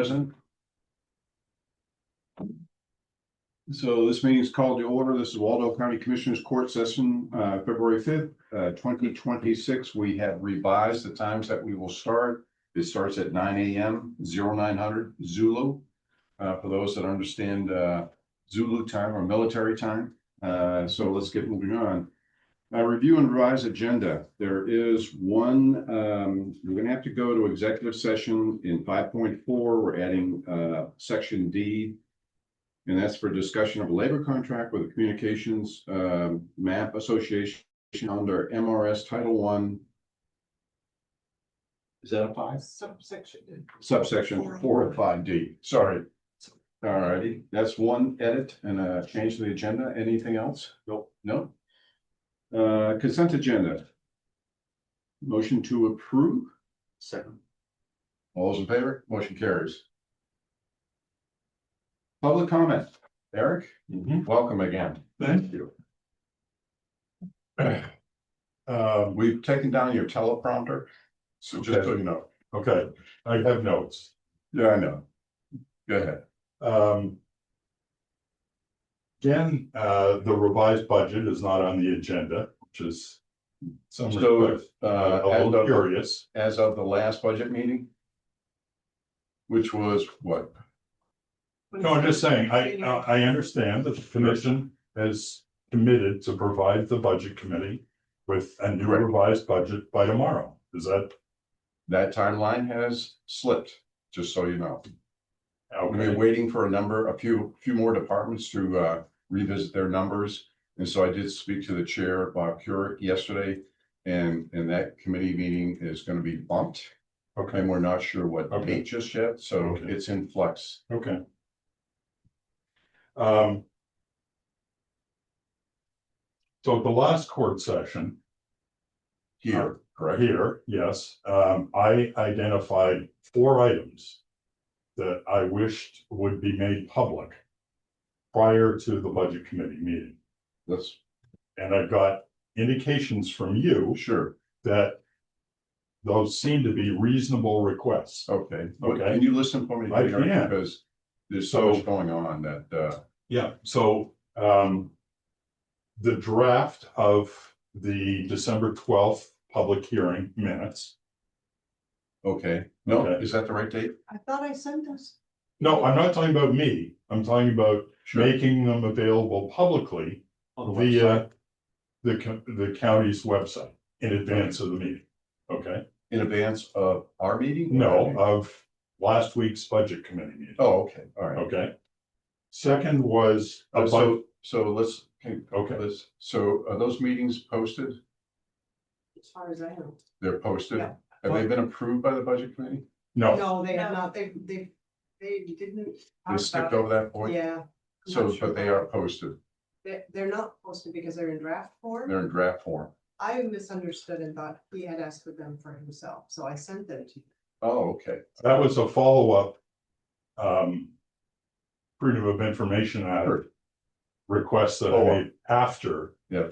present. So this meeting is called to order. This is Waldo County Commissioners Court session, February 5th, 2026. We have revised the times that we will start. It starts at 9 a.m. 0900 Zulu. For those that understand Zulu time or military time. So let's get moving on. Review and revise agenda. There is one, we're going to have to go to executive session in 5.4. We're adding section D, and that's for discussion of a labor contract with the Communications MAP Association under MRS Title I. Is that a 5? Subsection 4 of 5D. Sorry. All righty. That's one edit and a change to the agenda. Anything else? Nope. No. Consent agenda. Motion to approve. Second. All those in favor? Motion carries. Public comment. Eric, welcome again. Thank you. We've taken down your teleprompter, so just so you know. Okay, I have notes. Yeah, I know. Go ahead. Again, the revised budget is not on the agenda, which is a little curious. As of the last budget meeting, which was what? No, I'm just saying, I understand that the commission has committed to provide the budget committee with a new revised budget by tomorrow. Is that? That timeline has slipped, just so you know. Okay. We're waiting for a few more departments to revisit their numbers. And so I did speak to the chair, Bob Curick, yesterday, and that committee meeting is going to be bumped. Okay. And we're not sure what date just yet, so it's in flux. Okay. So at the last court session Here, correct? Here, yes, I identified 4 items that I wished would be made public prior to the budget committee meeting. And I got indications from you that those seem to be reasonable requests. Okay. Can you listen for me? I can. Because there's so much going on that. Yeah. So the draft of the December 12th public hearing minutes. Okay. No, is that the right date? I thought I sent this. No, I'm not talking about me. I'm talking about making them available publicly via the county's website in advance of the meeting. Okay. In advance of our meeting? No, of last week's budget committee meeting. Oh, okay. All right. Okay. Second was so let's so are those meetings posted? As far as I know. They're posted. Yeah. Have they been approved by the budget committee? No. No, they have not. They didn't. They skipped over that point? Yeah. So, but they are posted. They're not posted because they're in draft form. They're in draft form. I misunderstood and thought he had asked for them for himself, so I sent them to you. Oh, okay. That was a follow-up Freedom of Information Act request that I made after the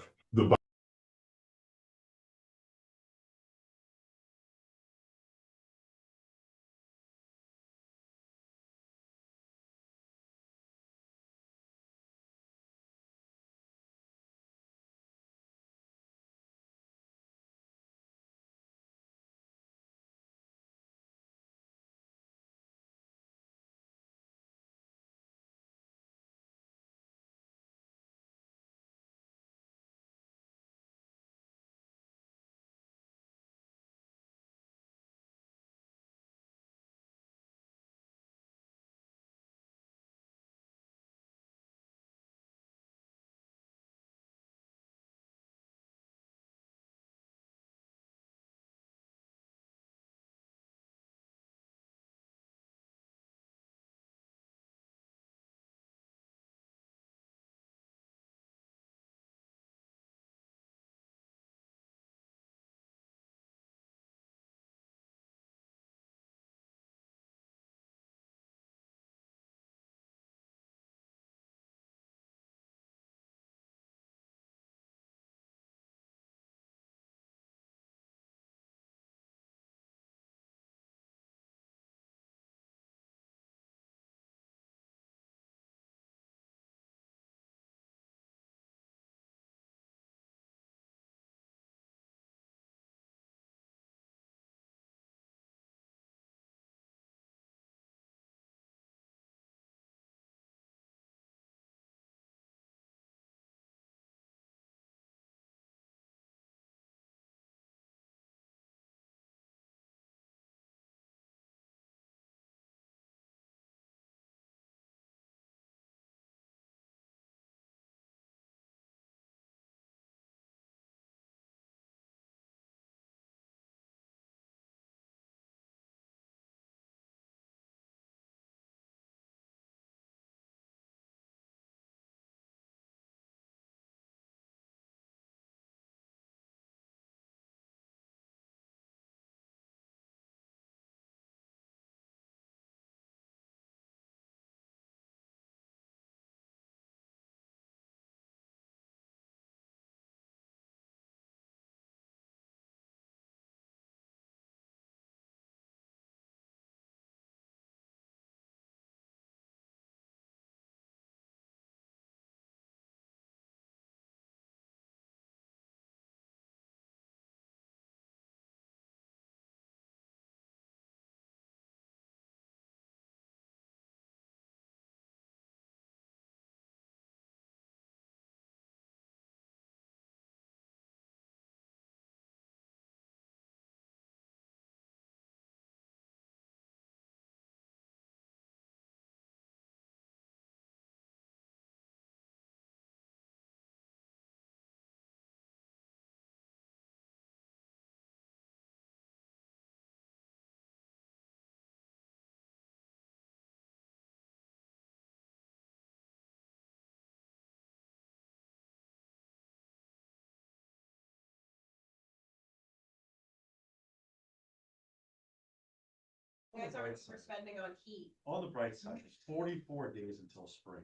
guys are spending on heat. On the bright side, it's 44 days until spring.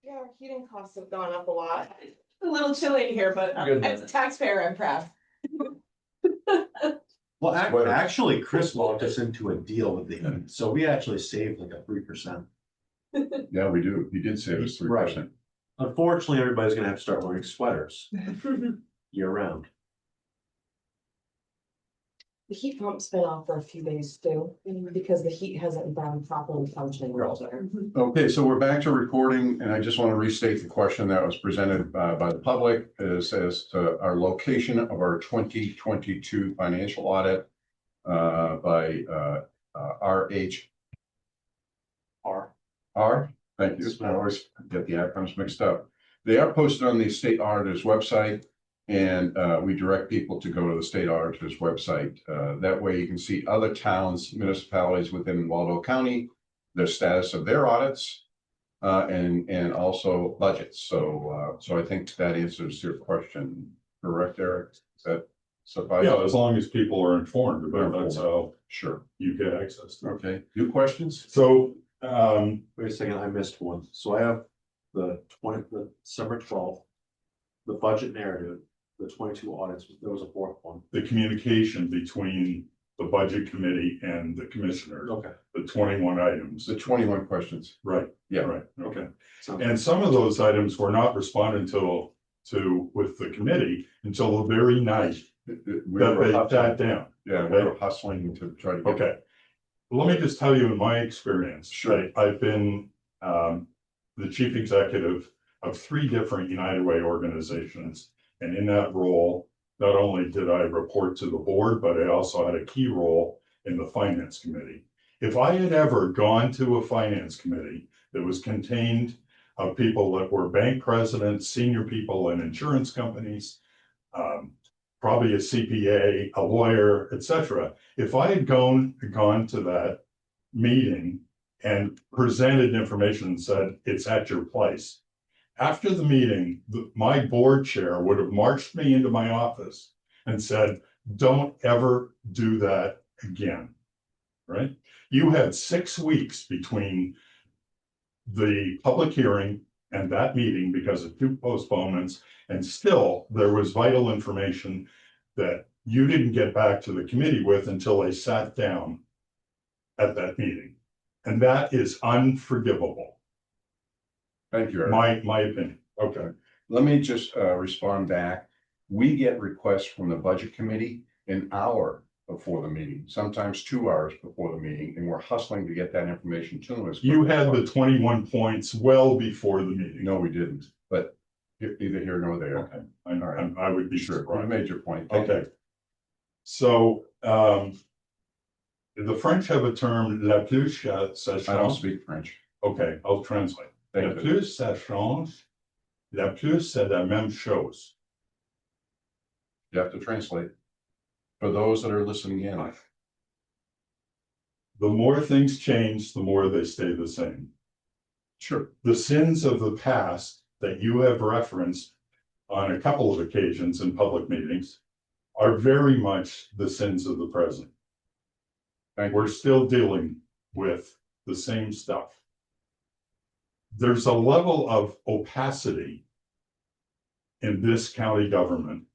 Yeah, our heating costs have gone up a lot. A little chilly in here, but Good. as a taxpayer, I'm proud. Well, Well- actually, Chris locked us into a deal with the, so we actually saved like a 3%. Yeah, we do. He did save us 3%. Unfortunately, everybody's gonna have to start wearing sweaters year round. The heat pump's been off for a few days too, because the heat hasn't been properly functioning all there. Okay, so we're back to recording, and I just want to restate the question that was presented by the public as to our location of our 2022 financial audit by RH. Thank you. I always get the acronyms mixed up. They are posted on the state auditor's website, and we direct people to go to the state auditor's website. That way you can see other towns, municipalities within Waldo County, the status of their audits, and also budgets. So I think that answers your question, correct, Eric? Is that suffice? Yeah, as long as people are informed about it, that's how Sure. you get access to it. Okay. New questions? So, Wait a second, I missed one. So I have the December 12th, the budget narrative, the 22 audits, there was a fourth one. the communication between the budget committee and the commissioners, Okay. the 21 items. The 21 questions. Right, Yeah. right, okay. Sounds And some of those items were not responded to with the committee until the very night We that were they hustling. sat down. Yeah, we were hustling to try to get. Okay. Let me just tell you in my experience. Sure. I've been the chief executive of 3 different United Way organizations. And in that role, not only did I report to the board, but I also had a key role in the finance committee. If I had ever gone to a finance committee that was contained of people that were bank presidents, senior people in insurance companies, probably a CPA, a lawyer, etc. If I had gone to that meeting and presented information and said, it's at your place. After the meeting, my board chair would have marched me into my office and said, don't ever do that again, right? You had 6 weeks between the public hearing and that meeting because of 2 postponements, and still there was vital information that you didn't get back to the committee with until they sat down at that meeting. And that is unforgivable, Thank you, Eric. my opinion. Okay, let me just respond back. We get requests from the budget committee an hour before the meeting, sometimes 2 hours before the meeting, and we're hustling to get that information to them. You had the 21 points well before the meeting. No, we didn't, but neither here nor there. Okay, I would be Sure, you surprised. made your point. Thank Okay. you. So, the French have a term, la plus ça I don't change. speak French. Okay, I'll translate. La Thank you. plus ça change, la plus c'est la même chose. You have to translate. For those that are listening in, The more things change, the more they stay the same. sure, The sins of the past that you have referenced on a couple of occasions in public meetings are very much the sins of the present. thank you. We're still dealing with the same stuff. There's a level of opacity in this county government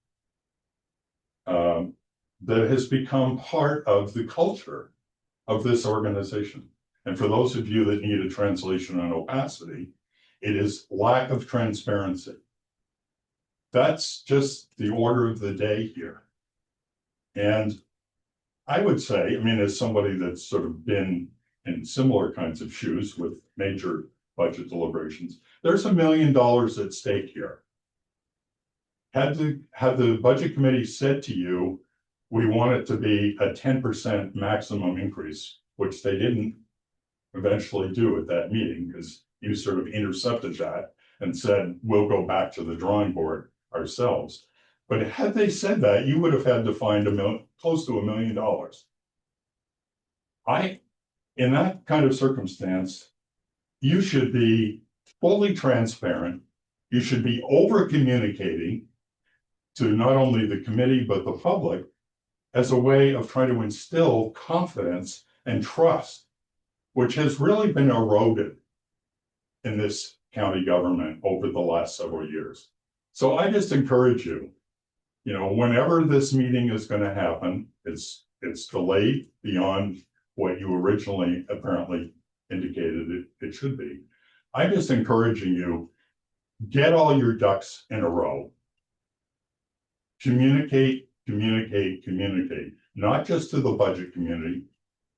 that has become part of the culture of this organization. And for those of you that need a translation on opacity, it is lack of transparency. That's just the order of the day here. And I would say, I mean, as somebody that's sort of been in similar kinds of shoes with major budget deliberations, there's $1 million at stake here. Had the budget committee said to you, we want it to be a 10% maximum increase, which they didn't eventually do at that meeting because you sort of intercepted that and said, we'll go back to the drawing board ourselves. But had they said that, you would have had to find close to $1 million. In that kind of circumstance, you should be fully transparent. You should be over communicating to not only the committee, but the public as a way of trying to instill confidence and trust, which has really been eroded in this county government over the last several years. So I just encourage you, whenever this meeting is going to happen, it's delayed beyond what you originally apparently indicated it should be. I'm just encouraging you, get all your ducks in a row. Communicate, communicate, communicate, not just to the budget community,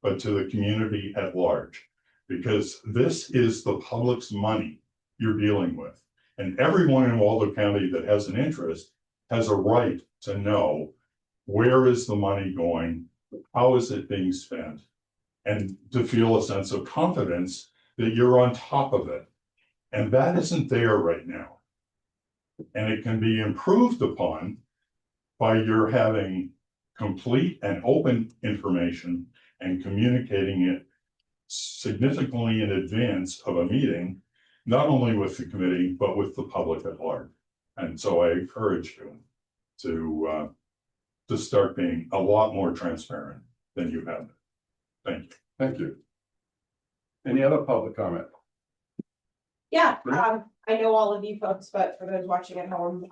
but to the community at large, because this is the public's money you're dealing with. And everyone in Waldo County that has an interest has a right to know where is the money going, how is it being spent, and to feel a sense of confidence that you're on top of it. And that isn't there right now. And it can be improved upon by your having complete and open information and communicating it significantly in advance of a meeting, not only with the committee, but with the public at large. And so I encourage you to start being a lot more transparent than you have been. Thank you. Thank you. Any other public comment? Yeah, Great. I know all of you folks, but for those watching at home,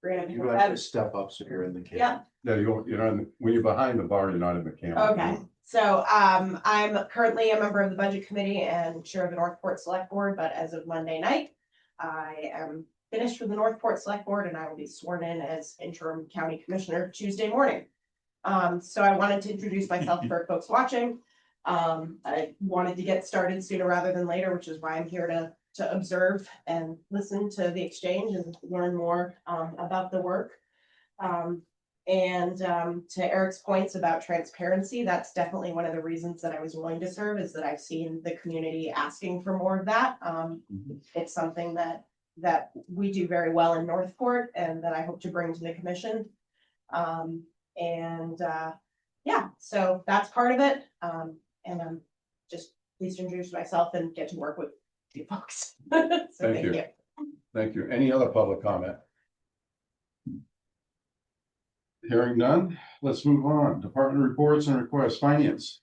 Brianna. You have to step up so you're in the camera. Yeah, No, you're not, when you're behind the bar, you're not in the camera. okay, so, I'm currently a member of the Budget Committee and chair of the Northport Select Board, but as of Monday night, I am finished with the Northport Select Board and I will be sworn in as interim county commissioner Tuesday morning. So I wanted to introduce myself for folks watching. I wanted to get started sooner rather than later, which is why I'm here to observe and listen to the exchange and learn more about the work. And to Eric's points about transparency, that's definitely one of the reasons that I was willing to serve, is that I've seen the community asking for more of that. It's something that we do very well in Northport and that I hope to bring to the commission. Yeah, so that's part of it. And I'm just pleased to introduce myself and get to work with you folks. So thank you. Thank you. Any other public comment? Hearing none, let's move on. Department reports and requests. Finance.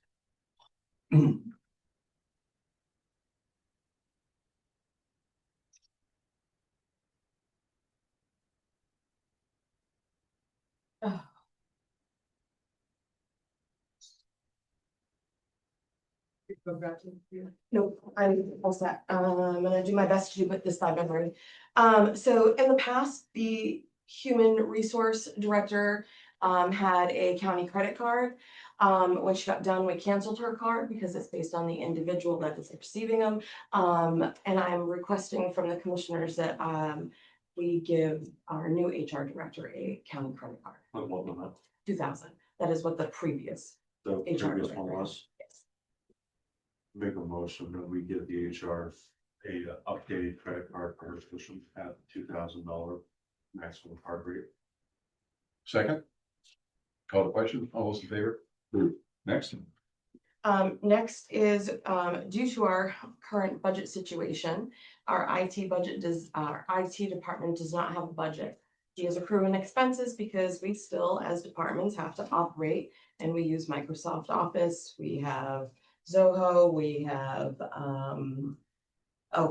Nope, I'm all set. I'm gonna do my best to put this by memory. So in the past, the human resource director had a county credit card. When she got done, we canceled her card because it's based on the individual that is receiving them. And I'm requesting from the commissioners that we give our new HR director a county credit card. What was that? 2,000. That is what the previous The HR previous director one was. Yes. Make a motion that we give the HR a updated credit card subscription at $2,000 maximum card rate. Second. Call the question. All those in favor? Next. Next is, due to our current budget situation, our IT department does not have a budget. She has accruing expenses because we still, as departments, have to operate, and we use Microsoft Office, we have Zoho, we have,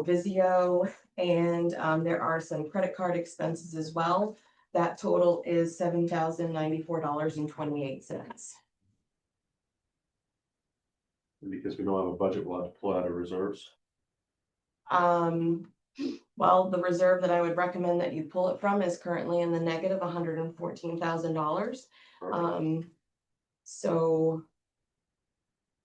Visio, and, there are some credit card expenses as well. That total is $7,094.28. And because we don't have a budget, we'll have to pull out of reserves. Well, the reserve that I would recommend that you pull it from is currently in the negative $114,000. So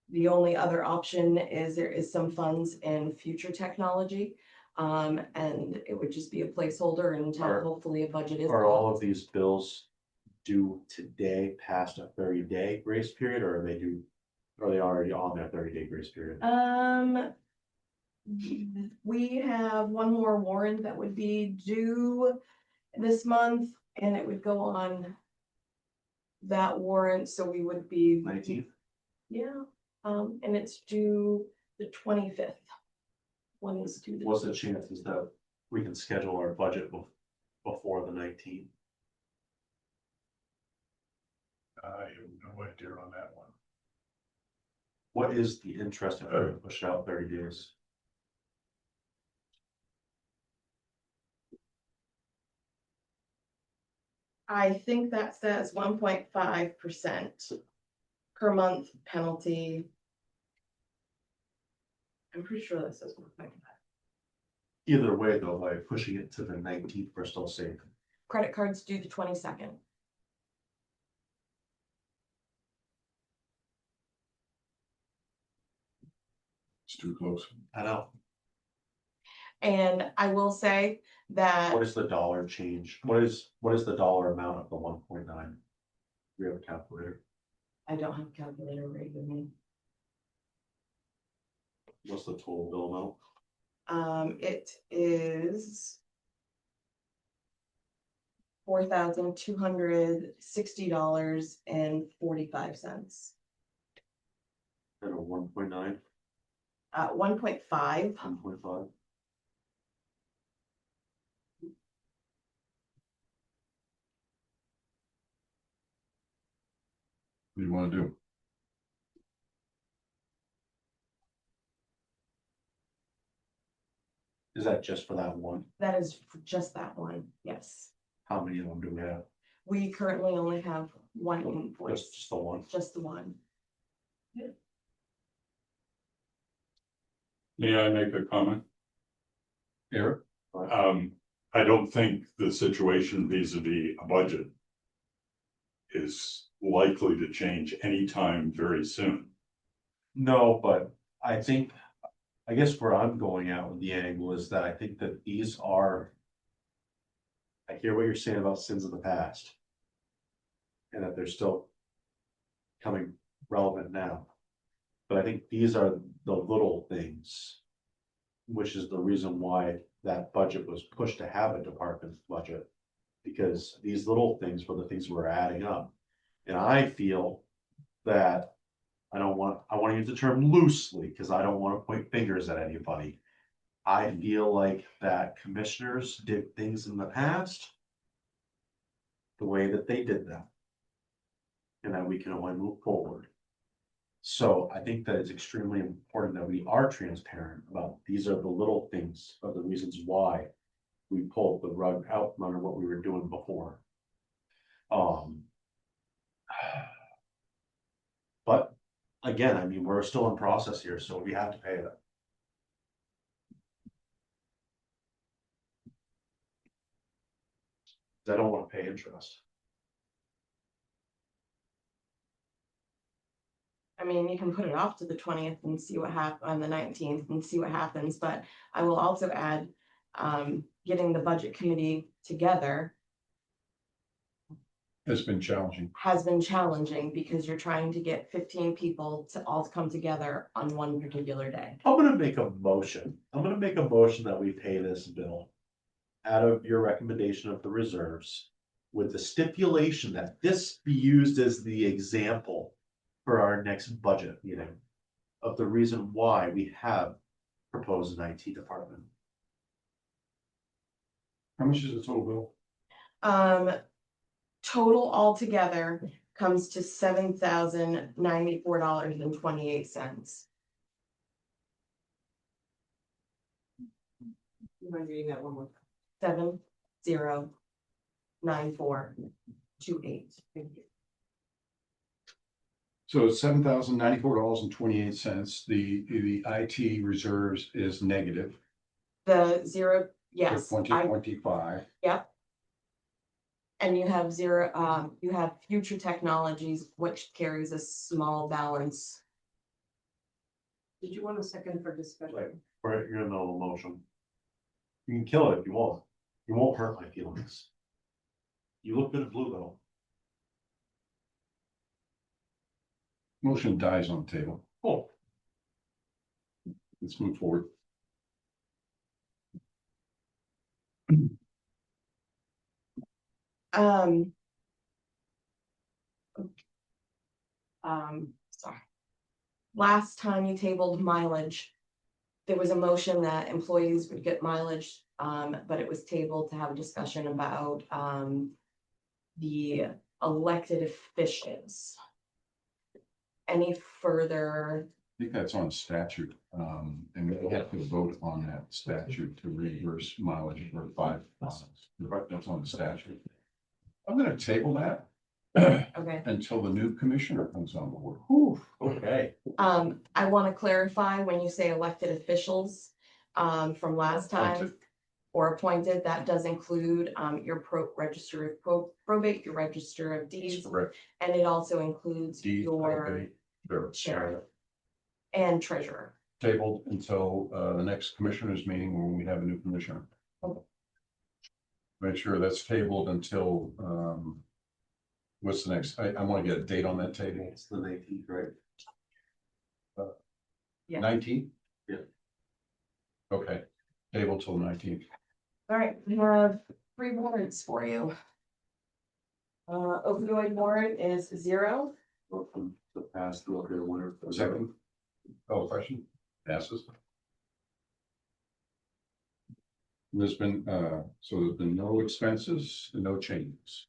the only other option is there is some funds in future technology. And it would just be a placeholder until hopefully a budget is. Are all of these bills due today past a 30-day grace period, or are they already on that 30-day grace period? We have one more warrant that would be due this month, and it would go on that warrant, so we would be. 19th? Yeah, and it's due the 25th. One is due. What's the chances that we can schedule our budget before the 19th? I have no idea on that one. What is the interest if we push it out 30 days? I think that says 1.5% per month penalty. I'm pretty sure that says 1.5. Either way, though, by pushing it to the 19th, we're still safe. Credit cards due the 22nd. It's too close. I know. And I will say that What is the dollar change? What is the dollar amount of the 1.9? We have a calculator. I don't have a calculator ready with me. What's the total bill amount? It is $4,260.45. And a 1.9, 1.5. 1.5. What do you want to do? Is that just for that one? That is for just that one, yes. How many of them do we have? We currently only have one invoice, Just the one. just the one. May I make a comment? Eric? I don't think the situation vis-a-vis a budget is likely to change anytime very soon. No, but I think, I guess where I'm going out with the angle is that I think that these are. I hear what you're saying about sins of the past. And that they're still coming relevant now. But I think these are the little things. Which is the reason why that budget was pushed to have a department budget. Because these little things were the things we're adding up. And I feel that I want to use the term loosely because I don't want to point fingers at anybody. I feel like that commissioners did things in the past the way that they did them. And that we can only move forward. So I think that it's extremely important that we are transparent about these are the little things of the reasons why we pulled the rug out from under what we were doing before. But again, I mean, we're still in process here, so we have to pay them. I don't want to pay interest. I mean, you can put it off to the 20th and see what happens on the 19th and see what happens, but I will also add, getting the budget committee together It's been challenging. has been challenging because you're trying to get 15 people to all come together on one particular day. I'm gonna make a motion. I'm gonna make a motion that we pay this bill out of your recommendation of the reserves with the stipulation that this be used as the example for our next budget meeting of the reason why we have proposed an IT department. How much is the total bill? Total altogether comes to $7,094.28. You mind reading that one more time? 709428. Thank you. So it's $7,094.28. The IT reserves is negative The zero, for yes, 2025. yep. And you have zero, you have future technologies, which carries a small balance. Did you want a second for discussion? Right, you're in the middle of a motion. You can kill it if you want. You won't hurt my feelings. You look good at blue though. Motion dies on the table. Cool. Let's move forward. Sorry. Last time you tabled mileage, there was a motion that employees would get mileage, but it was tabled to have a discussion about, the elected officials. Any further think that's on statute, and we have to vote on that statute to reimburse mileage for 5 miles. Right, that's on the statute. I'm gonna table that Okay. until the new commissioner comes on board. Whew, okay. I want to clarify when you say elected officials, from last time or appointed, that does include, your register of probate, your register of deeds, Correct. and it also includes Deed, your probate, sure. sheriff and treasurer. Tabled until the next commissioners meeting when we have a new commissioner. Okay. Make sure that's tabled until, what's the next, I want to get a date on that table. It's the 19th, right? Yeah. 19th? Yeah. Okay, table till 19th. All right, we have 3 warrants for you. Opioid warrant is 0. Vote from the past through up here, winter. Second, question, passes. There's been, so there's been no expenses, and no changes.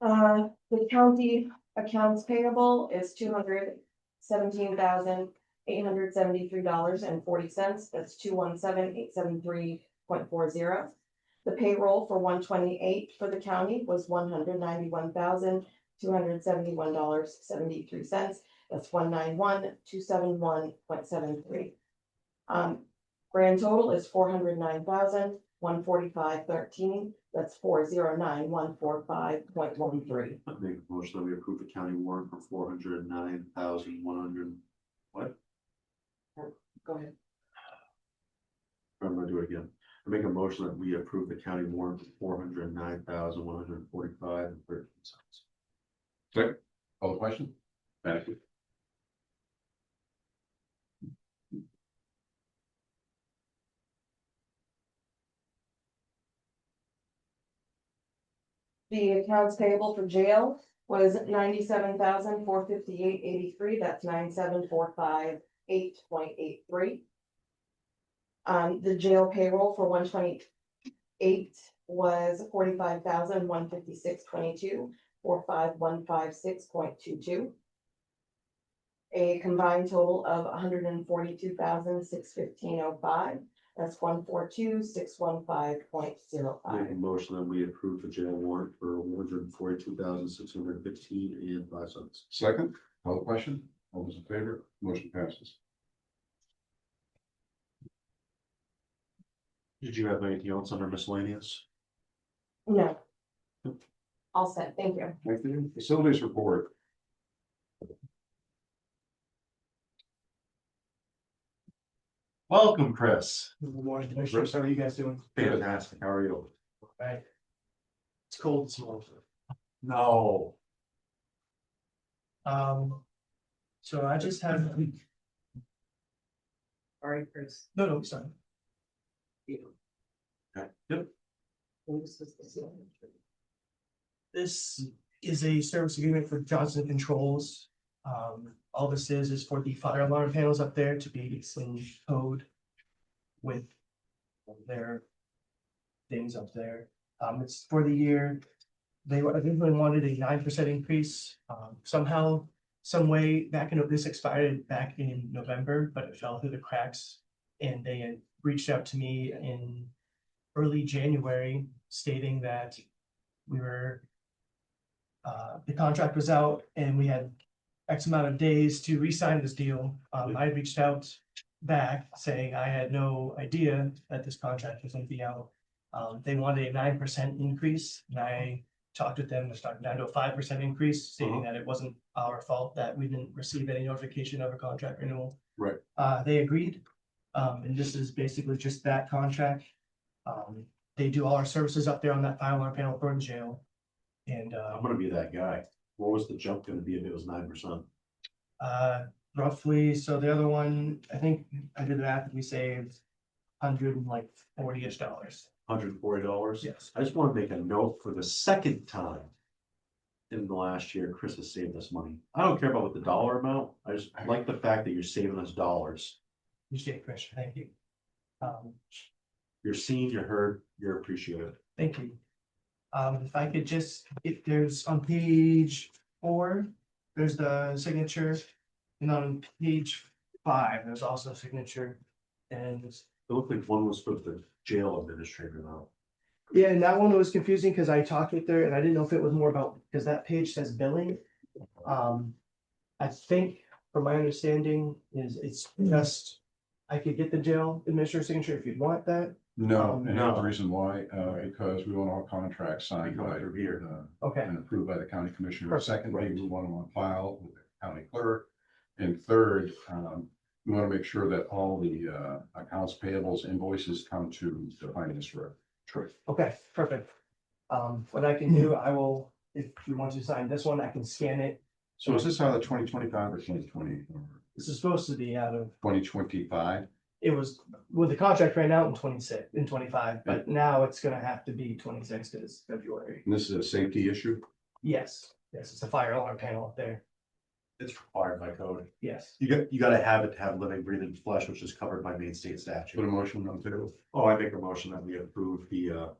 The county accounts payable is $217,873.40. That's 217,873.40. The payroll for 128 for the county was $191,271.73. That's 191,271.73. Grand total is $409,145.13. That's 409,145.13. I make a motion that we approve the county warrant for 409,100. What? Go ahead. I'm gonna do it again. I make a motion that we approve the county warrant for 409,145.13. Second, call the question? Thank you. The accounts payable for jail was $97,458.83. That's 97,458.83. The jail payroll for 128 was $45,156.22, 45,156.22. A combined total of $142,615.05. That's 142,615.05. Make a motion that we approve the jail warrant for 142,615.05. Second, call the question, all those in favor, motion passes. Did you have anything else under miscellaneous? No. All set, thank you. Thank you. Facilities report. Welcome, Chris. Good morning, Commissioners. How are you guys doing? Fantastic. How are you? Right. It's cold this morning. No. So I just had, Sorry, Chris. no, sorry. Okay. Yep. This is a service agreement for Johnson Controls. All this is for the fire alarm panels up there to be in code with their things up there. It's for the year. They originally wanted a 9% increase. Somehow, some way back in, this expired back in November, but it fell through the cracks. And they had reached out to me in early January stating that we were, the contract was out and we had X amount of days to re-sign this deal. I reached out back saying I had no idea that this contract was going to be out. They wanted a 9% increase, and I talked with them to start down to a 5% increase, stating that it wasn't our fault that we didn't receive any notification of a contract renewal. Right. They agreed, and this is basically just that contract. They do all our services up there on that fire alarm panel for the jail. And I'm gonna be that guy. What was the jump gonna be if it was 9%? roughly, so the other one, I think I did the math, we saved $140-ish. $140? Yes. I just want to make a note for the second time in the last year, Chris has saved us money. I don't care about what the dollar amount. I just like the fact that you're saving us dollars. Appreciate it, Commissioner, thank you. You're seen, you're heard, you're appreciated. Thank you. If I could just, if there's on page 4, there's the signature. And on page 5, there's also a signature. And It looked like one was for the jail administrator now. yeah, and that one was confusing because I talked with her and I didn't know if it was more about, because that page says billing. I think from my understanding is it's just, I could get the jail administrator signature if you'd want that. No, Um, and here's the reason why, because we want all contracts signed by, Here. Okay, and approved by the county commissioner. Perfect. Secondly, we want them on file with the county clerk. And third, we want to make sure that all the accounts payables invoices come to the finance director. True. okay, perfect. What I can do, I will, if you want to sign this one, I can scan it. So is this out of 2025 or 2020 or This is supposed to be out of, 2025? it was, with the contract ran out in 26, in 25, but now it's gonna have to be 26 because February. And this is a safety issue? Yes, yes, it's a fire alarm panel up there. It's required by code. Yes. You gotta have it to have living, breathing flesh, which is covered by Maine state Put a statute. motion on the table. Oh, I make a motion that we approve the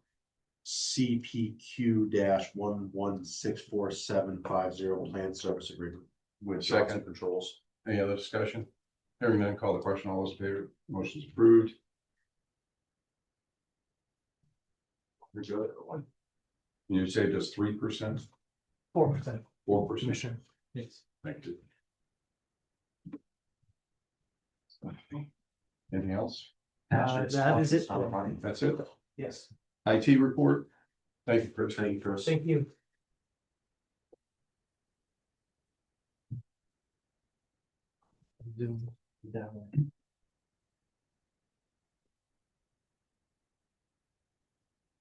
CPQ 1164750 plan service agreement with Johnson Second. Controls. Any other discussion? Hearing none, call the question. All those in favor, motion is approved. You're good. You saved us 3%, 4%, 4%. Commissioner. Yes. Thank you. Anything else? That is it. That's it. Yes, IT report. Thank you, Chris. Thank you, Chris. thank you.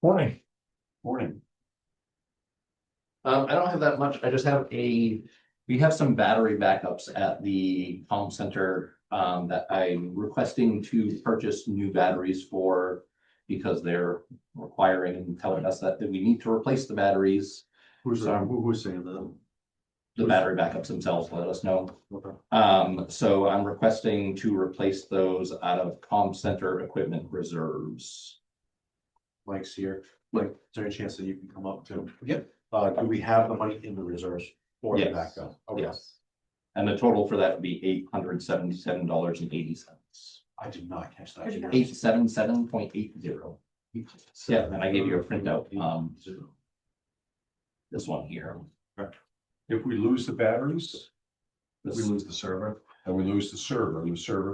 Morning. Morning. I don't have that much. I just have we have some battery backups at the comm center that I'm requesting to purchase new batteries for because they're requiring and telling us that we need to replace the batteries. Who's saying that? The battery backups themselves let us know. Okay. So I'm requesting to replace those out of comm center equipment reserves. Mike's here. Mike, is there any chance that you can come up too? Yep. Do we have the money in the reserves for the Yes. backup? Okay. Yes. And the total for that would be $877.80. I did not catch that. 877.80. Yeah, and I gave you a printout, this one here. If we lose the batteries, if we This lose the server, and we lose the server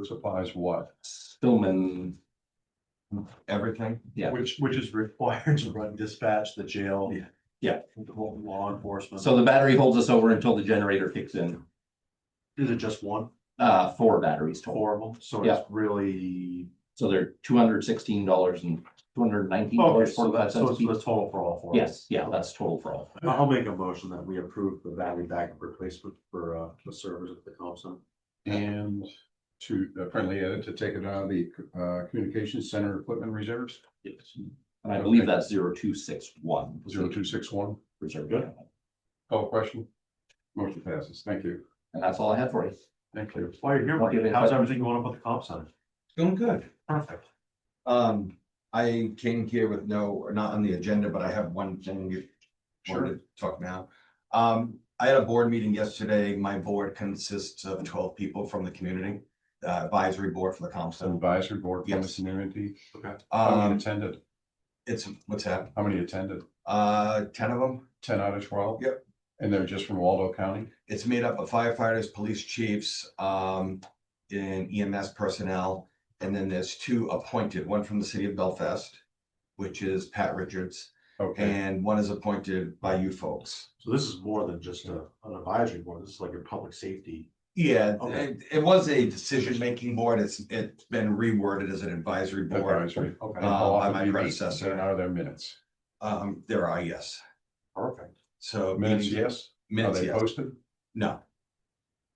supplies what? Stillman, Everything? yeah. Which is required to run dispatch, the jail. Yeah. The whole law enforcement. So the battery holds us over until the generator kicks in. Is it just one? 4 batteries total. Horrible. So Yeah. it's really. So they're $216 and $219 Okay, so 45 that's, cents so a it's piece. the total for all 4. Yes, yeah, that's total for all. I'll make a motion that we approve the battery backup replacement for the servers at the comm center. And to friendly edit to take it out of the communications center equipment reserves, Yes. And I believe that's 0261. 0261. Reserve. Good. Call question. Motion passes. Thank you. And that's all I had for you. Thank you. While you're here, Don't give Mike, any how's questions? everything going up at the comm center? Going good. Perfect. I came here with not on the agenda, but I have one thing you Sure. wanted to talk now. I had a board meeting yesterday. My board consists of 12 people from the community, advisory board for the comm center. Advisory board from the Yes. community. Okay. How many attended? What's that? How many attended? 10 of them. 10 out of 12? Yep. And they're just from Waldo County? It's made up of firefighters, police chiefs, and EMS personnel. And then there's 2 appointed, one from the city of Belfast, which is Pat Richards, Okay. and one is appointed by you folks. So this is more than just an advisory board. This is like a public safety. Yeah, Okay. it was a decision-making board. It's been reworded as an advisory board. Advisory. Okay. And how by often my do you meet? predecessor. And are there minutes? There are, yes. Perfect. So. Minutes, meetings- yes? Are Minutes, they yes. posted? No.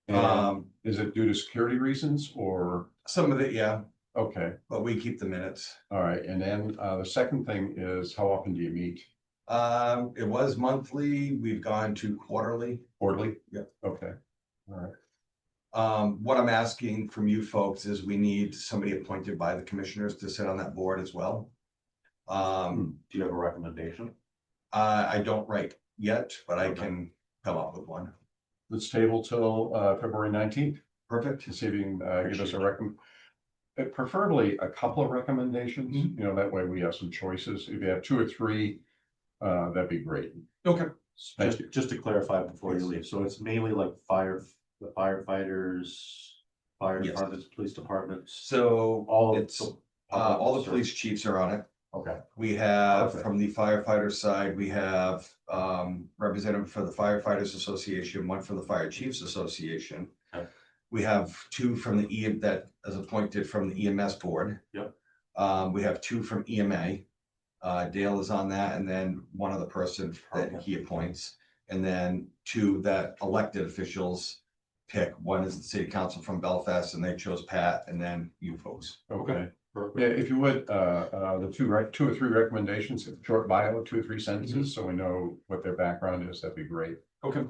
And is it due to security reasons or, Some of it, yeah, okay, but we keep the minutes. all right. And then the second thing is how often do you meet? It was monthly. We've gone to quarterly. Quarterly? Yeah. Okay, all right. What I'm asking from you folks is we need somebody appointed by the commissioners to sit on that board as well. Do you have a recommendation? I don't write yet, but I can come up with one. Let's table till February 19th. Perfect. To see if you can give us a preferably a couple of recommendations, you know, that way we have some choices. If you have two or three, that'd be great. Okay. Thank you. Just to clarify before you leave, so it's mainly like the firefighters, fire Yes. departments, police departments, So all of it's, the. all the police chiefs are on it. Okay, We have, Perfect. from the firefighter side, we have, representative for the firefighters association, one from the fire chiefs association. Okay. We have two from the that is appointed from the EMS board. Yep. We have two from EMA. Dale is on that, and then one other person that he appoints, and then two that elected officials pick. One is the city council from Belfast, and they chose Pat, and then you folks. Okay. perfect. Yeah, if you would, the two or three recommendations, a short bio, 2 or 3 sentences, so we know what their background is, that'd be great. Okay.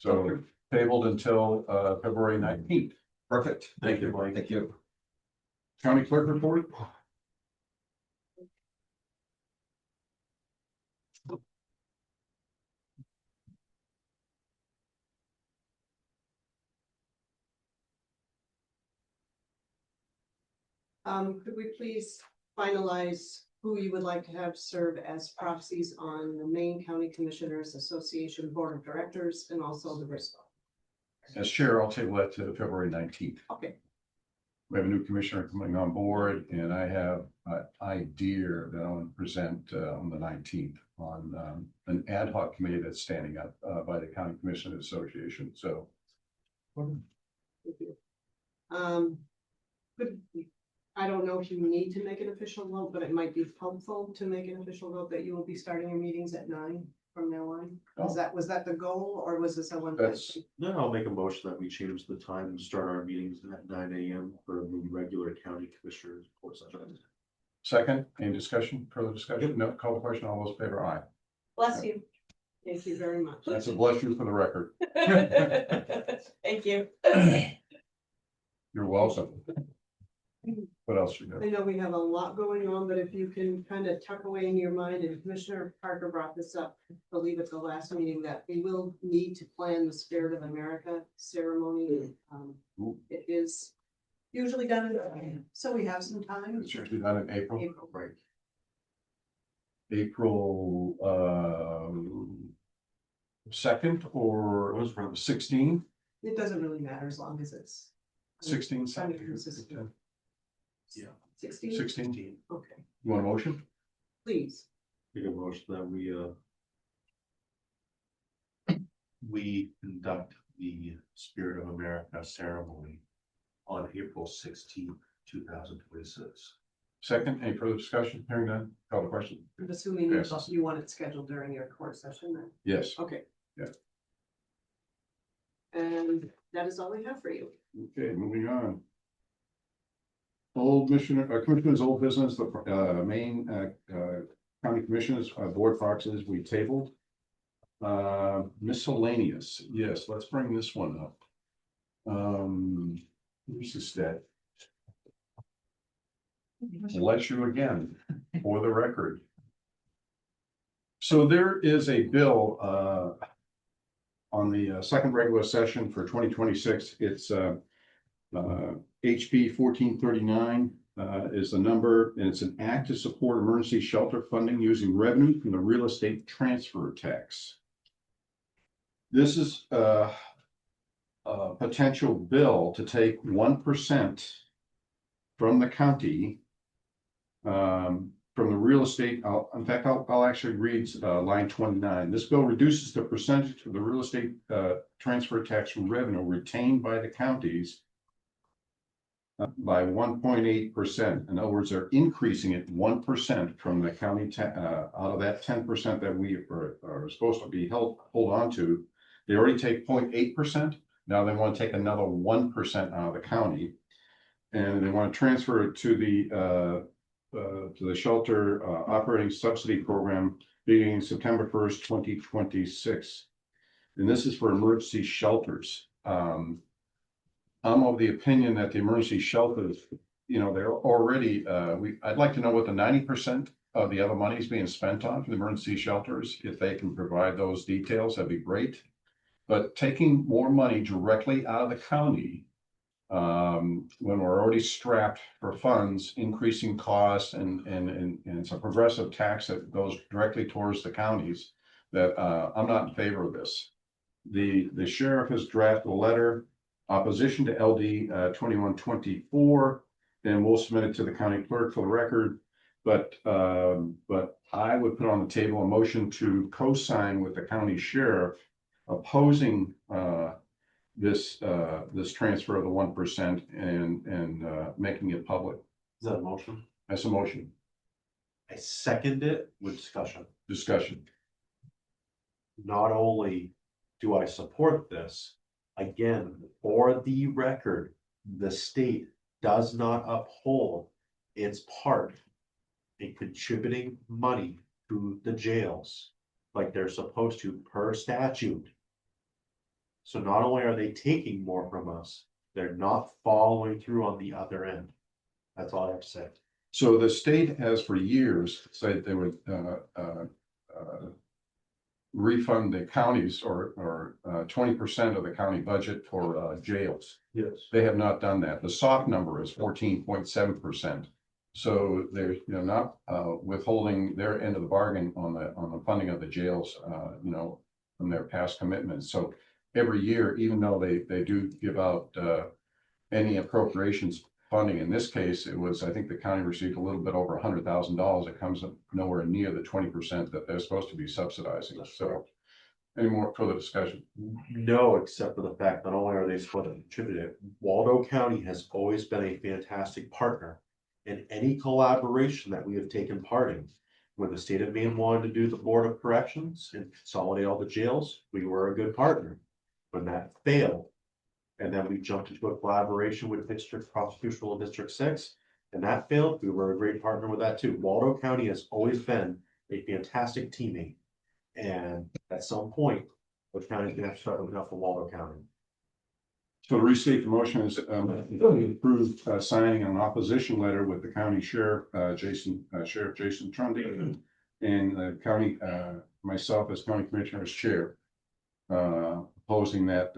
So tabled until February 19th. Perfect. Thank you, Mike. Thank you. County clerk report? Could we please finalize who you would like to have serve as proxies on the Maine County Commissioners Association Board of Directors and also the RISCO? As chair, I'll table that to February 19th. Okay, We have a new commissioner coming on board, and I have an idea that I want to present on the 19th on an ad hoc committee that's standing up by the County Commissioners Association, so. thank you. Could, I don't know if you need to make an official vote, but it might be helpful to make an official vote that you will be starting your meetings at 9 from now on. Was that the goal, or was this a one? That's- Then I'll make a motion that we change the time and start our meetings at 9 AM for the regular county commissioners report session. Second, any discussion, further discussion? No, call the question, all those in favor, aye. Bless you. Thank you very much. That's a bless you for the record. Thank you. You're welcome. What else you got? I know we have a lot going on, but if you can kind of tuck away in your mind, and Commissioner Parker brought this up, I believe at the last meeting, that we will need to plan the Spirit of America ceremony. It is usually done in, so we have some time. It's usually done in April. April. Right. April 2nd or Was from 16? It doesn't really matter as long as it's 16, kind of consistent. Yeah. 16? 16. Okay, You want a motion? please. Make a motion that we conduct the Spirit of America ceremony on April 16th, 2026. Second, any further discussion? Hearing none, call the question. I'm assuming you Passes. you want it scheduled during your court session then. Yes. Okay. Yeah. And that is all we have for you. Okay, moving on. Commissioners, old business, the Maine County Commissioners, Board proxies, we tabled. Miscellaneous, yes, let's bring this one up. Who's the stat? Bless you again, for the record. So there is a bill on the second regular session for 2026. It's HB 1439 is the number, and it's an act to support emergency shelter funding using revenue from the real estate transfer tax. This is a potential bill to take 1% from the county from the real estate. In fact, I'll actually read line 29. This bill reduces the percentage of the real estate transfer tax from revenue retained by the counties by 1.8%. In other words, they're increasing it 1% from the county out of that 10% that we are supposed to be hold on to. They already take 0.8%. Now they want to take another 1% out of the county, and they want to transfer it to the shelter operating subsidy program beginning September 1st, 2026. And this is for emergency shelters. I'm of the opinion that the emergency shelters, you know, they're already, I'd like to know what the 90% the other monies being spent on for the emergency shelters. If they can provide those details, that'd be great. But taking more money directly out of the county, when we're already strapped for funds, increasing costs, and it's a progressive tax that goes directly towards the counties, that I'm not in favor of this. The sheriff has drafted a letter, opposition to LD 2124, and we'll submit it to the county clerk for the record. But I would put on the table a motion to co-sign with the county sheriff opposing this transfer of the 1% and making it public. Is that a motion? That's a motion. I second it with Discussion. Not only do I support this, again, for the record, the state does not uphold its part in contributing money to the jails like they're supposed to per statute. So not only are they taking more from us, they're not following through on the other end. That's all I have to say. So the state has for years said they would refund the counties or 20% of the county budget for jails. Yes. They have not done that. The soft number is 14.7%. So they're not withholding their end of the bargain on the funding of the jails, from their past commitments. So every year, even though they do give out any appropriations funding, in this case, it was, I think the county received a little bit over $100,000. It comes nowhere near the 20% that they're supposed to be subsidizing. So any more further discussion? No, except for the fact not only are they supposed to contribute it, Waldo County has always been a fantastic partner in any collaboration that we have taken part in. When the state of Maine wanted to do the Board of Corrections and consolidate all the jails, we were a good partner. When that failed, and then we jumped into a collaboration with District Prosecutorial District 6, and that failed, we were a great partner with that too. Waldo County has always been a fantastic teammate. And at some point, the county's gonna have to start looking out for Waldo County. So to restate, the motion is approve signing an opposition letter with the county sheriff, Sheriff Jason Trundy, and the county, myself as county commissioner's chair, opposing that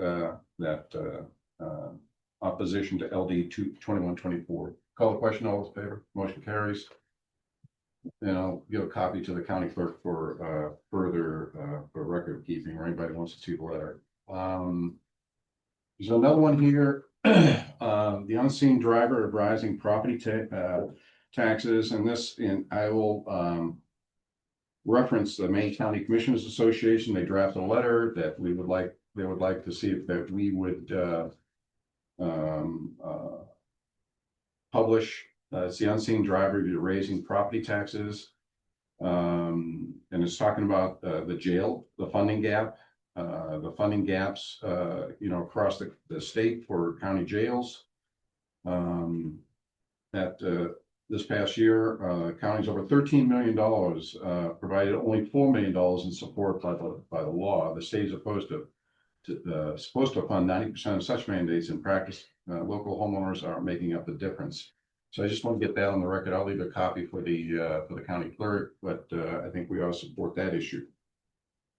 opposition to LD 2124. Call the question. All those in favor? Motion carries. And I'll give a copy to the county clerk for further for record keeping, or anybody who wants to see the letter. There's another one here. The unseen driver of rising property taxes, and I will reference the Maine County Commissioners Association. They drafted a letter that they would like to see if that we would publish. It's the unseen driver of raising property taxes. And it's talking about the jail, the funding gap, the funding gaps, across the state for county jails. This past year, counties over $13 million provided only $4 million in support by the law. The state is supposed to fund 90% of such mandates. In practice, local homeowners aren't making up the difference. So I just want to get that on the record. I'll leave a copy for the county clerk, but I think we ought to support that issue.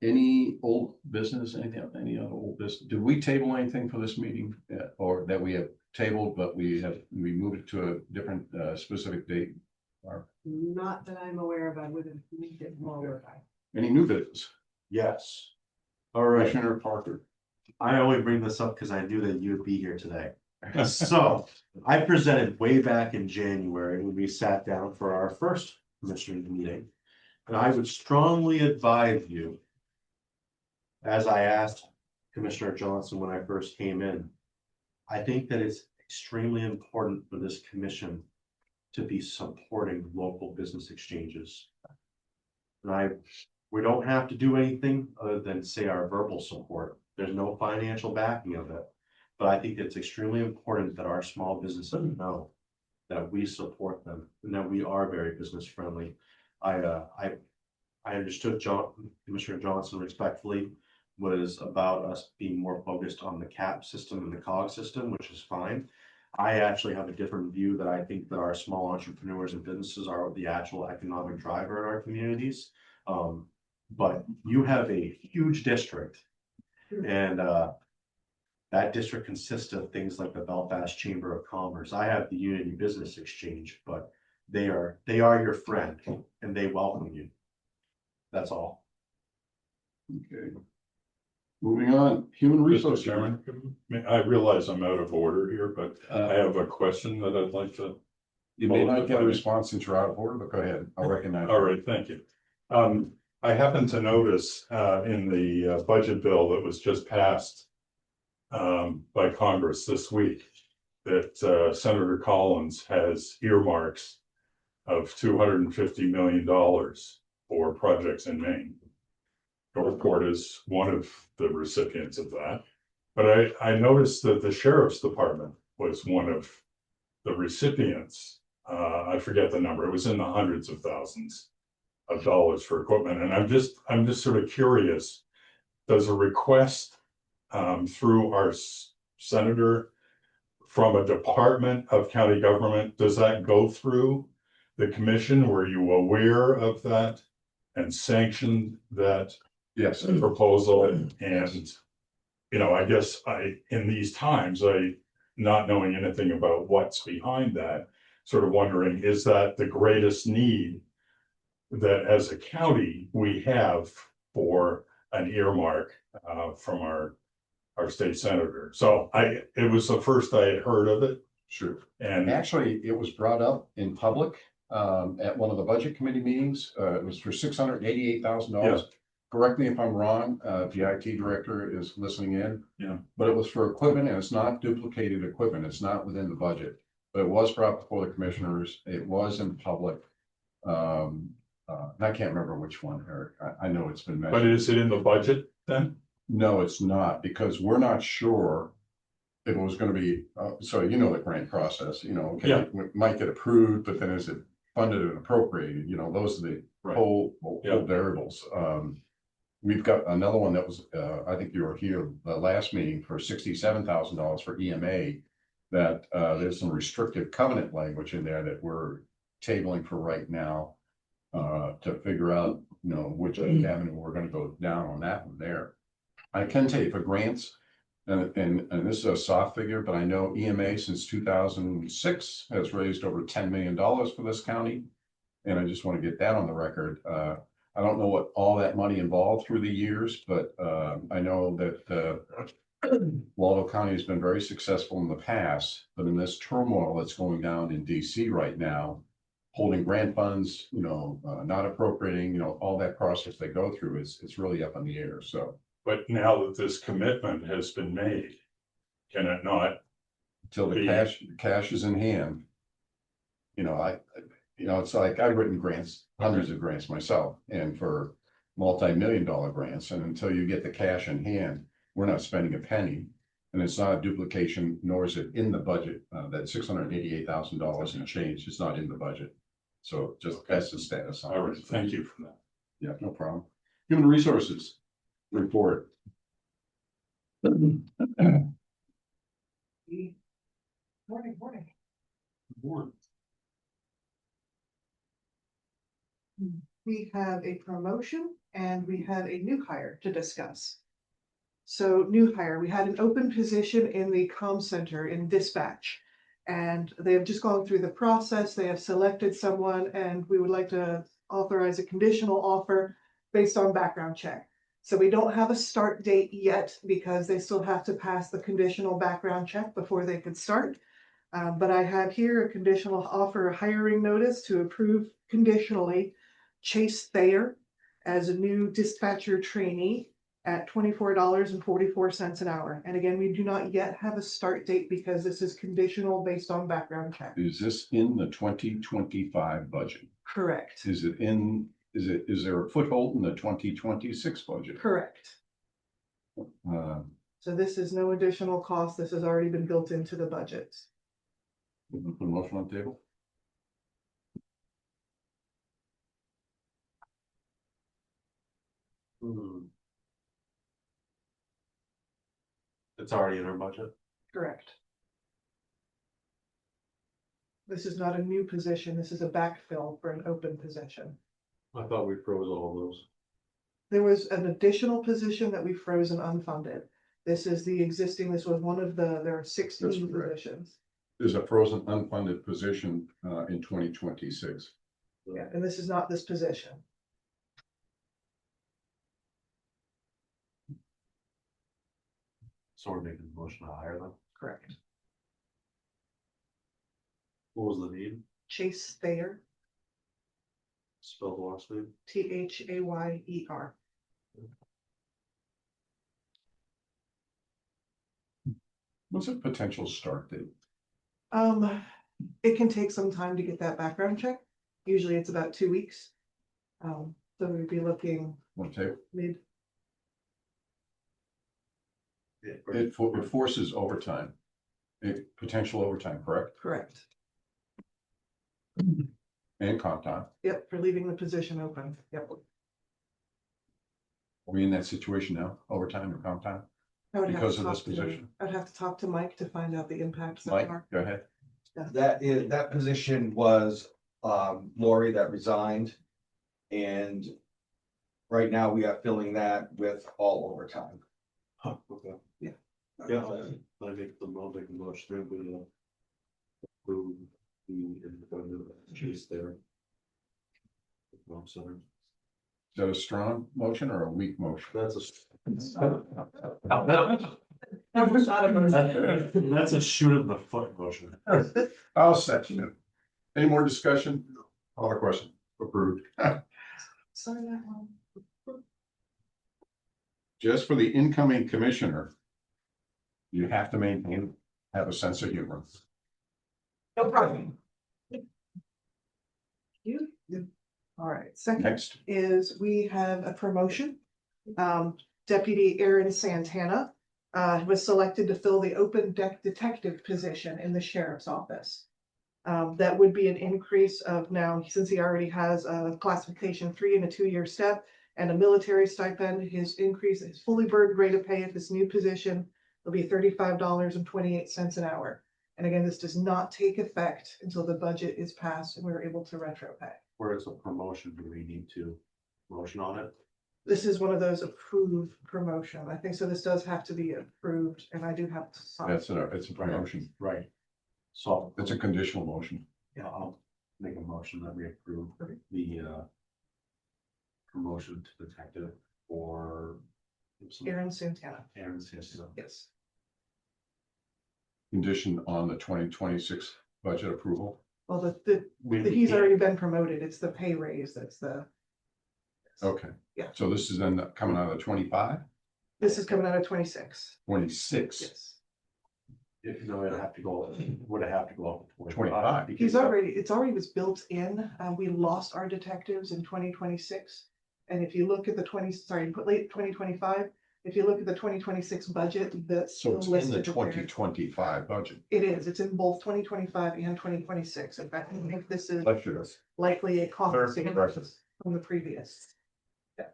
Any old business, any other old business? Did we table anything for this meeting, or that we have tabled, but we moved it to a different specific date? Not that I'm aware of. I would have moved it forward. Any new business? Yes. All right. Commissioner Parker. I only bring this up because I knew that you would be here today. So I presented way back in January when we sat down for our first commissioner meeting. And I would strongly advise you, as I asked Commissioner Johnson when I first came in, I think that it's extremely important for this commission to be supporting local business exchanges. And we don't have to do anything other than say our verbal support. There's no financial backing of it. But I think it's extremely important that our small businesses know that we support them and that we are very business friendly. I understood Commissioner Johnson respectfully was about us being more focused on the CAP system and the COG system, which is fine. I actually have a different view that I think that our small entrepreneurs and businesses are the actual economic driver in our communities. But you have a huge district. And that district consists of things like the Belfast Chamber of Commerce. I have the Unity Business Exchange, but they are your friend and they welcome you. That's all. Okay. Moving on, human Mr. resources. Chairman, I realize I'm out of order here, but I have a question that I'd like to. You may not get a response since you're out of order, but go ahead. I'll recognize. All right, thank you. I happened to notice in the budget bill that was just passed by Congress this week that Senator Collins has earmarks of $250 million for projects in Maine. Northport is one of the recipients of that. But I noticed that the Sheriff's Department was one of the recipients. I forget the number. It was in the hundreds of thousands of dollars for equipment. And I'm just sort of curious, does a request through our senator from a department of county government, does that go through the commission? Were you aware of that and sanctioned that? Yes. Proposal? And, you know, I guess in these times, not knowing anything about what's behind that, sort of wondering, is that the greatest need that as a county we have for an earmark from our state senator? So it was the first I had heard of it. Sure. And Actually, it was brought up in public at one of the budget committee meetings. It was for $688,000. Correct me if I'm wrong, the IT director is listening in. Yeah. But it was for equipment and it's not duplicated equipment. It's not within the budget. But it was brought before the commissioners. It was in public. I can't remember which one, Eric. I know it's been mentioned. but is it in the budget then? No, it's not, because we're not sure if it was gonna be, so you know the grant process, you know, okay, Yeah. it might get approved, but then is it funded and appropriated, you know, those are the Right. whole Yeah. variables. We've got another one that was, I think you were here the last meeting for $67,000 for EMA. That there's some restrictive covenant language in there that we're tabling for right now. To figure out, you know, which avenue we're gonna go down on that one there. I can tell you for grants, and this is a soft figure, but I know EMA since 2006 has raised over $10 million for this county. And I just want to get that on the record. I don't know what all that money involved through the years, but I know that Waldo County has been very successful in the past, but in this turmoil that's going down in DC right now, holding grant funds, you know, not appropriating, you know, all that process they go through it's really up in the air, so. But now that this commitment has been made, can it not? Till the cash is in hand. You know, it's like I've written grants, hundreds of grants myself, and for multi-million-dollar grants, and until you get the cash in hand, we're not spending a penny. And it's not a duplication, nor is it in the budget. That $688,000 and change is not in the budget. So just that's the status on it. All right, thank you for that. Yeah, no problem. Human resources report. Morning. We have a promotion and we have a new hire to discuss. So new hire, we had an open position in the comm center in dispatch. And they have just gone through the process. They have selected someone and we would like to authorize a conditional offer based on background check. So we don't have a start date yet because they still have to pass the conditional background check before they could start. But I have here a conditional offer hiring notice to approve conditionally Chase Thayer as a new dispatcher trainee at $24.44 an hour. And again, we do not yet have a start date because this is conditional based on background check. Is this in the 2025 budget? Correct. Is there a foothold in the 2026 budget? Correct. Uh, So this is no additional cost. This has already been built into the budget. Put a motion on the table. It's already in our budget. Correct. This is not a new position. This is a backfill for an open position. I thought we froze all of those. There was an additional position that we froze and unfunded. This is the existing, this was one of there are 16 That's correct. positions. There's a frozen unfunded position in 2026. Yeah, and this is not this position. So we're making a motion to hire them. Correct. What was the name? Chase Thayer, Spell the last name? Thayer. What's a potential start date? It can take some time to get that background check. Usually it's about 2 weeks. So we'd be looking Want to take? mid, It forces overtime. Potential overtime, correct? correct. And comp time. Yep, for leaving the position open. Yep. Are we in that situation now? Overtime or comp time? I would have Because to of this talk to- position? I'd have to talk to Mike to find out the impacts. that Mike, are. go ahead. That position was, Lori that resigned. And right now we are filling that with all overtime. Huh, okay. Yeah. Yeah, I make the motion that we approve the independent choose there. I'm sorry. Is that a strong motion or a weak motion? That's Not a that's a shoot in the foot motion. I'll second it. Any more discussion? Other question? Approved. Sign that one. Just for the incoming commissioner, you have to have a sense of humor. No problem. You? All right, second Next, is we have a promotion. Deputy Aaron Santana was selected to fill the open deck detective position in the sheriff's office. That would be an increase of now, since he already has a classification 3 and a 2-year step and a military stipend, his fully burdened rate of pay at this new position will be $35.28 an hour. And again, this does not take effect until the budget is passed and we're able to retro pay. Where it's a promotion, do we need to motion on it? This is one of those approved promotion. I think so. This does have to be approved and I do have to sign. it's a promotion. Right. So It's a conditional motion. yeah, I'll make a motion that we approve the promotion to detective for Aaron Santana. Aaron Sampson. Yes. Conditioned on the 2026 budget approval. Well, We he's can't- already been promoted. It's the pay raise. That's the. Okay. Yeah. So this is then coming out of 25, This is coming out of 26. 26. Yes. If no, it'd have to go, would it have to go up to 25? because It's already was built in. We lost our detectives in 2026. And if you look at late 2025, if you look at the 2026 budget, that's So still it's in listed. the there. 2025 budget. It is. It's in both 2025 and 2026. In fact, I think this is Bless you. likely a cost Third savings reference. from the previous.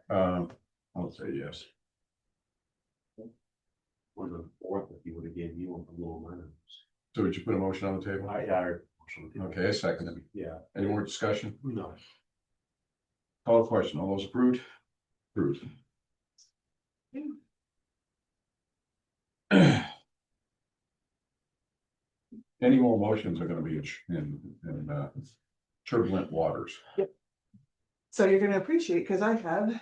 I'll say yes. on the fourth, if you would have gave you a little minor. So would you put a motion on the table? Okay, a second. Yeah, Any more discussion? no. Call the question. All those approved? Approved. Any more motions are gonna be in turbulent waters. So you're gonna appreciate, because I have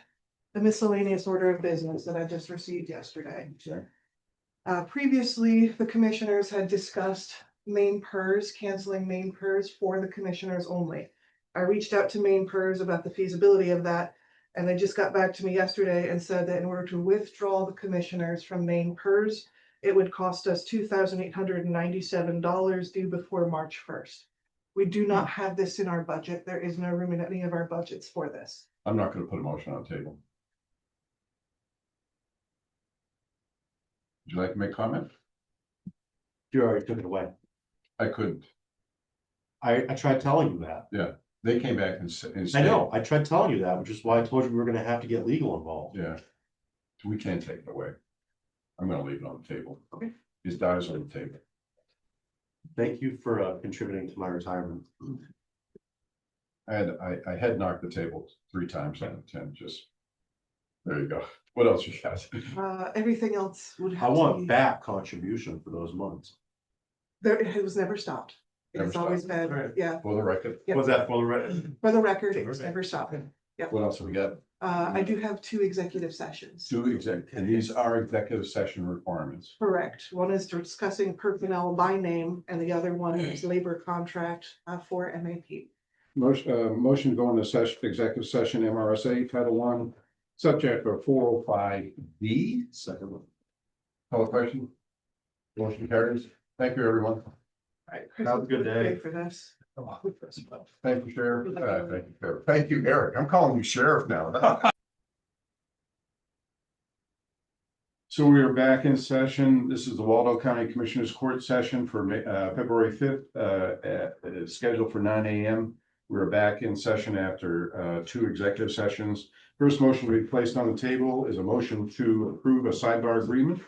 the miscellaneous order of business that I just received yesterday. Previously, the commissioners had discussed Maine PERS, canceling Maine PERS for the commissioners only. I reached out to Maine PERS about the feasibility of that, and they just got back to me yesterday and said that in order to withdraw the commissioners from Maine PERS, it would cost us $2,897 due before March 1st. We do not have this in our budget. There is no room in any of our budgets for this. I'm not gonna put a motion on the table. Would you like to make comment? You already took it away. I couldn't. I tried telling you that. They came back and said. I know, I tried telling you that, which is why I told you we were gonna have to get legal involved. Yeah. We can't take it away. I'm gonna leave it on the table. Okay. His dies on the table. Thank you for contributing to my retirement. I had knocked the table 3 times out of 10, just. There you go. What else you got? Everything else would I have to want be, back contribution for those months. there, it was never stopped. Never It's always stopped. been, Right. yeah, For the record, Yep. Was that for the record? for the record, it was never stopped. what else have we got? I do have 2 executive sessions. 2 and these are executive session requirements. Correct. One is discussing personnel by name and the other one is labor contract for MAP. Motion to go into session, executive session, MRSA Title I, subject to 405B. Second one. Call the question. Motion carries. Thank you, everyone. Have a good day. For this. Thank you, Sheriff. Thank you, Sheriff. Thank you, Eric. I'm calling you Sheriff now. So we are back in session. This is the Waldo County Commissioners Court session for February 5th, scheduled for 9 a.m. We're back in session after 2 executive sessions. First motion to be placed on the table is a motion to approve a sidebar agreement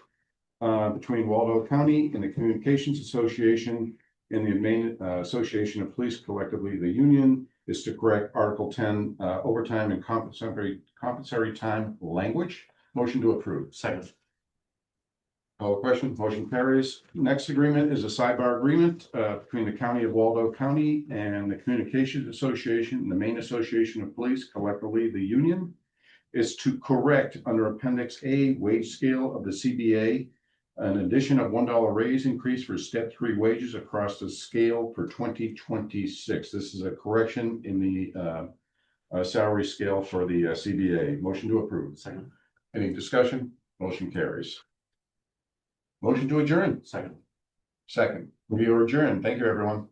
between Waldo County and the Communications Association and the Maine Association of Police, collectively the union, is to correct Article 10 overtime and compensatory time language. Motion to approve. Second. Call the question, motion carries. Next agreement is a sidebar agreement between the County of Waldo County and the Communications Association and the Maine Association of Police, collectively the union, is to correct under Appendix A wage scale of the CBA an addition of $1 raise increase for step 3 wages across the scale for 2026. This is a correction in the salary scale for the CBA. Motion to approve. Second. Any discussion? Motion carries. Motion to adjourn. Second. Second. We are adjourned. Thank you, everyone.